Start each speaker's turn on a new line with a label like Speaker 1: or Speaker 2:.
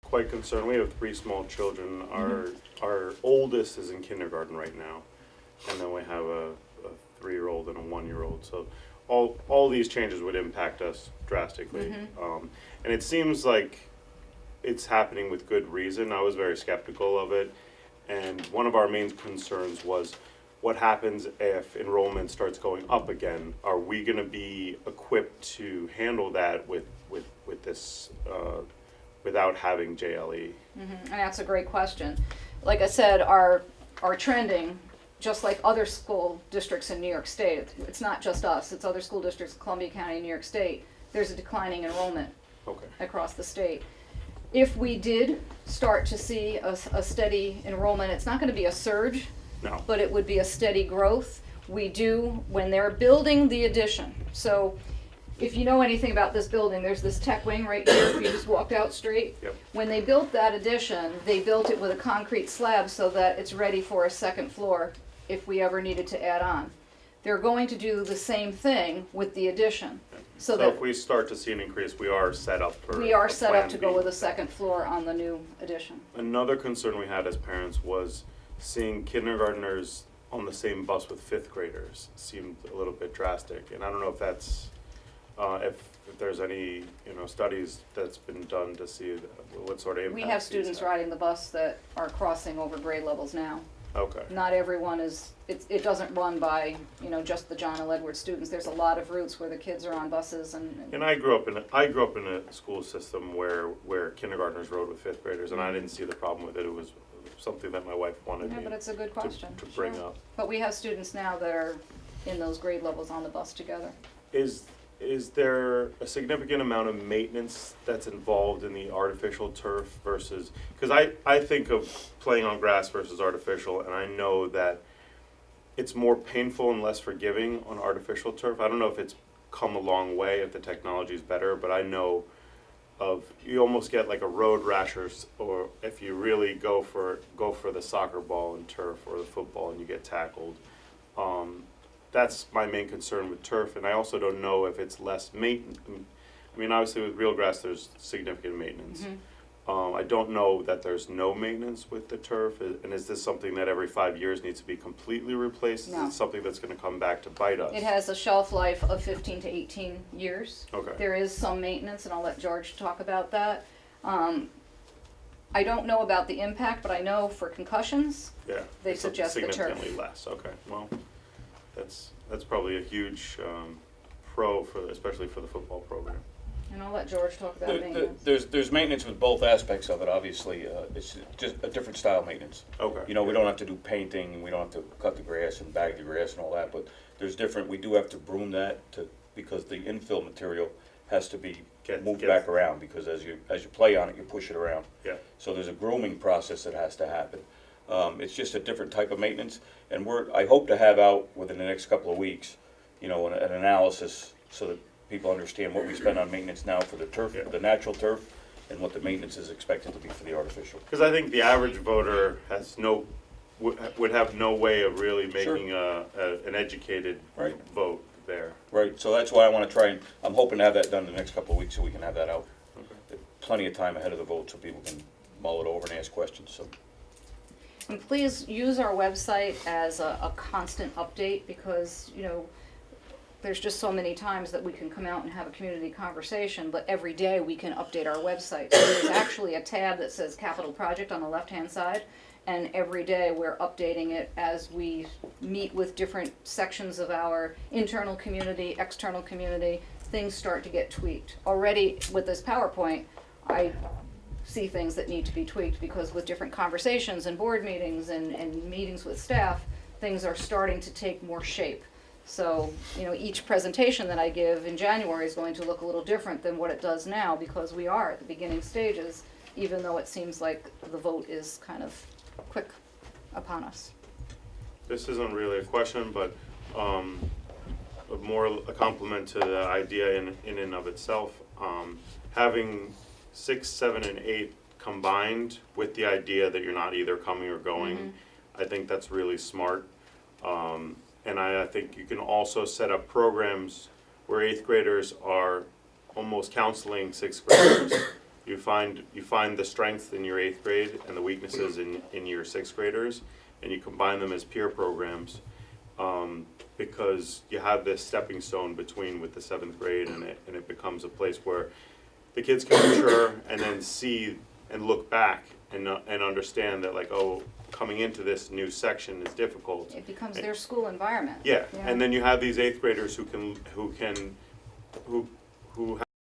Speaker 1: quite concerned. We have 3 small children. Our oldest is in kindergarten right now, and then we have a 3-year-old and a 1-year-old. So all these changes would impact us drastically. And it seems like it's happening with good reason. I was very skeptical of it, and one of our main concerns was what happens if enrollment starts going up again. Are we going to be equipped to handle that with this without having JLE?
Speaker 2: And that's a great question. Like I said, our trending, just like other school districts in New York State, it's not just us, it's other school districts in Columbia County, New York State, there's a declining enrollment across the state. If we did start to see a steady enrollment, it's not going to be a surge,
Speaker 1: No.
Speaker 2: but it would be a steady growth. We do, when they're building the addition, so if you know anything about this building, there's this tech wing right here, if you just walked out straight.
Speaker 1: Yep.
Speaker 2: When they built that addition, they built it with a concrete slab so that it's ready for a second floor if we ever needed to add on. They're going to do the same thing with the addition. So that
Speaker 1: if we start to see an increase, we are set up for
Speaker 2: we are
Speaker 1: a
Speaker 2: set
Speaker 1: plan
Speaker 2: up to
Speaker 1: B.
Speaker 2: go with a second floor on the new addition.
Speaker 1: Another concern we had as parents was seeing kindergartners on the same bus with 5th graders. Seemed a little bit drastic, and I don't know if that's if there's any studies that's been done to see what sort of impact.
Speaker 2: We have students riding the bus that are crossing over grade levels now.
Speaker 1: Okay.
Speaker 2: Not everyone is, it doesn't run by, just the John L. Edwards students. There's a lot of routes where the kids are on buses
Speaker 1: And I grew up in a school system where kindergartners rode with 5th graders, and I didn't see the problem with it. It was something that my wife wanted
Speaker 2: Yeah,
Speaker 1: me
Speaker 2: but it's a good question.
Speaker 1: to bring up.
Speaker 2: But we have students now that are in those grade levels on the bus together.
Speaker 1: Is there a significant amount of maintenance that's involved in the artificial turf versus, because I think of playing on grass versus artificial, and I know that it's more painful and less forgiving on artificial turf. I don't know if it's come a long way, if the technology is better, but I know you almost get like a road rash, or if you really go for the soccer ball and turf or the football and you get tackled. That's my main concern with turf, and I also don't know if it's less maintenance. I mean, obviously with real grass there's significant maintenance. I don't know that there's no maintenance with the turf, and is this something that every 5 years needs to be completely replaced?
Speaker 2: No.
Speaker 1: Is it something that's going to come back to bite us?
Speaker 2: It has a shelf life of 15 to 18 years.
Speaker 1: Okay.
Speaker 2: There is some maintenance, and I'll let George talk about that. I don't know about the impact, but I know for concussions,
Speaker 1: Yeah,
Speaker 2: they
Speaker 1: it's
Speaker 2: suggest the turf.
Speaker 1: significantly less. Okay, well, that's probably a huge pro especially for the football program.
Speaker 2: And I'll let George talk about maintenance.
Speaker 3: There's maintenance with both aspects of it, obviously. It's just a different style maintenance.
Speaker 1: Okay.
Speaker 3: We don't have to do painting, and we don't have to cut the grass and bag the grass and all that, but there's different, we do have to broom that because the infill material has to be moved back around, because as you play on it, you push it around.
Speaker 1: Yeah.
Speaker 3: So there's a grooming process that has to happen. It's just a different type of maintenance, and I hope to have out within the next couple of weeks, an analysis so that people understand what we spend on maintenance now for the turf, the natural turf, and what the maintenance is expected to be for the artificial.
Speaker 1: Because I think the average voter would have no way of really making an educated vote there.
Speaker 3: Right, so that's why I want to try, and I'm hoping to have that done in the next couple of weeks so we can have that out. Okay. Plenty of time ahead of the vote so people can mull it over and ask questions. So.
Speaker 2: And please use our website as a constant update, because, there's just so many times that we can come out and have a community conversation, but every day we can update our website. So there's actually a tab that says Capital Project on the left-hand side, and every day we're updating it as we meet with different sections of our internal community, external community. Things start to get tweaked. Already with this PowerPoint, I see things that need to be tweaked, because with different conversations and board meetings and meetings with staff, things are starting to take more shape. So, each presentation that I give in January is going to look a little different than what it does now, because we are at the beginning stages, even though it seems like the vote is kind of quick upon us.
Speaker 1: This isn't really a question, but more a compliment to the idea in and of itself. Having 6, 7, and 8 combined with the idea that you're not either coming or going, I think that's really smart. And I think you can also set up programs where 8th graders are almost counseling 6th graders. You find the strengths in your 8th grade and the weaknesses in your 6th graders, and you combine them as peer programs, because you have this stepping stone between with the 7th grade, and it becomes a place where the kids can mature and then see and look back and understand that, like, oh, coming into this new section is difficult.
Speaker 2: It becomes their school environment.
Speaker 1: Yeah,
Speaker 2: Yeah.
Speaker 1: and then you have these 8th graders who